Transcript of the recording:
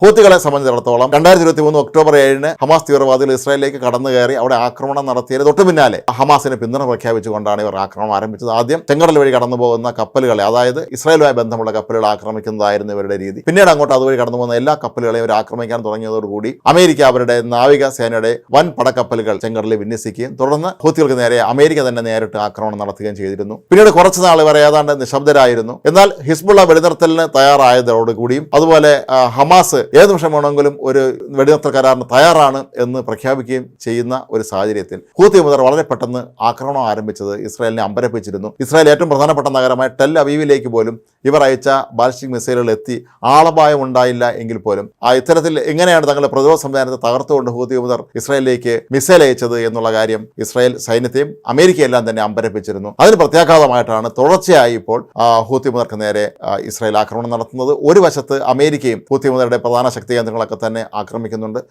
ഹൂത്തികളെ സംബന്ധിച്ചിടത്തോളം 2023 October 7 Hamas തീവ്രവാദികൾ ഇസ്രായേലിലേക്ക് കടന്നു കയറി അവിടെ ആക്രമണം നടത്തിയതിന് തൊട്ടു പിന്നാലെ ഹമാസിന് പിന്തുണ പ്രഖ്യാപിച്ചുകൊണ്ടാണ് ഇവർ ആക്രമണം ആരംഭിച്ചത്. ആദ്യം ചെങ്കടൽ വഴി കടന്നു പോകുന്ന കപ്പലുകളെ, അതായത് ഇസ്രായേലുമായി ബന്ധമുള്ള കപ്പലുകൾ ആക്രമിക്കുന്നതായിരുന്നു ഇവരുടെ രീതി. പിന്നീട് അങ്ങോട്ട് അതുവഴി കടന്നു പോകുന്ന എല്ലാ കപ്പലുകളെയും ഇവർ ആക്രമിക്കാൻ തുടങ്ങിയതോടുകൂടി അമേരിക്ക അവരുടെ നാവികസേനയുടെ വൻ പടക്കപ്പലുകൾ ചെങ്കടലിൽ വിന്യസിക്കുകയും തുടർന്ന് ഹൂത്തികൾക്ക് നേരെ അമേരിക്ക തന്നെ നേരിട്ട് ആക്രമണം നടത്തുകയും ചെയ്തിരുന്നു. പിന്നീട് കുറച്ചു നാൾ ഇവർ ഏതാണ്ട് നിശബ്ദരായിരുന്നു. എന്നാൽ ഹിസ്ബുള്ള വെടിനിർത്തലിന് തയ്യാറായതോടുകൂടിയും അതുപോലെ ഹമാസ് ഏത് നിമിഷം വേണമെങ്കിലും ഒരു വെടിനിർത്തൽ കരാറിന് തയ്യാറാണ് എന്ന് പ്രഖ്യാപിക്കുകയും ചെയ്യുന്ന ഒരു സാഹചര്യത്തിൽ ഹൂത്തി മുതൽ വളരെ പെട്ടെന്ന് ആക്രമണം ആരംഭിച്ചത് ഇസ്രായേലിനെ അമ്പരപ്പിച്ചിരുന്നു. ഇസ്രായേൽ ഏറ്റവും പ്രധാനപ്പെട്ട നഗരമായ ടെൽ അവീവിലേക്ക് പോലും ഇവർ അയച്ച ബാലിസ്റ്റിക് മിസൈലുകൾ എത്തി ആളപായം ഉണ്ടായില്ല എങ്കിൽ പോലും ഇത്തരത്തിൽ എങ്ങനെയാണ് തങ്ങളുടെ പ്രതിരോധ സംവിധാനത്തെ തകർത്തുകൊണ്ട് ഹൂത്തി മുതൽ ഇസ്രായേലിലേക്ക് മിസൈൽ അയച്ചത് എന്നുള്ള കാര്യം ഇസ്രായേൽ സൈന്യത്തെയും അമേരിക്കയെല്ലാം തന്നെ അമ്പരപ്പിച്ചിരുന്നു. അതിന് പ്രത്യാഘാതമായിട്ടാണ് തുടർച്ചയായി ഇപ്പോൾ ഹൂത്തി മുതൽക്ക് നേരെ ഇസ്രായേൽ ആക്രമണം നടത്തുന്നത്. ഒരു വശത്ത് അമേരിക്കയും ഹൂത്തി മുതലുടെ പ്രധാന ശക്തി കേന്ദ്രങ്ങളൊക്കെ തന്നെ ആക്രമിക്കുന്നുണ്ട്.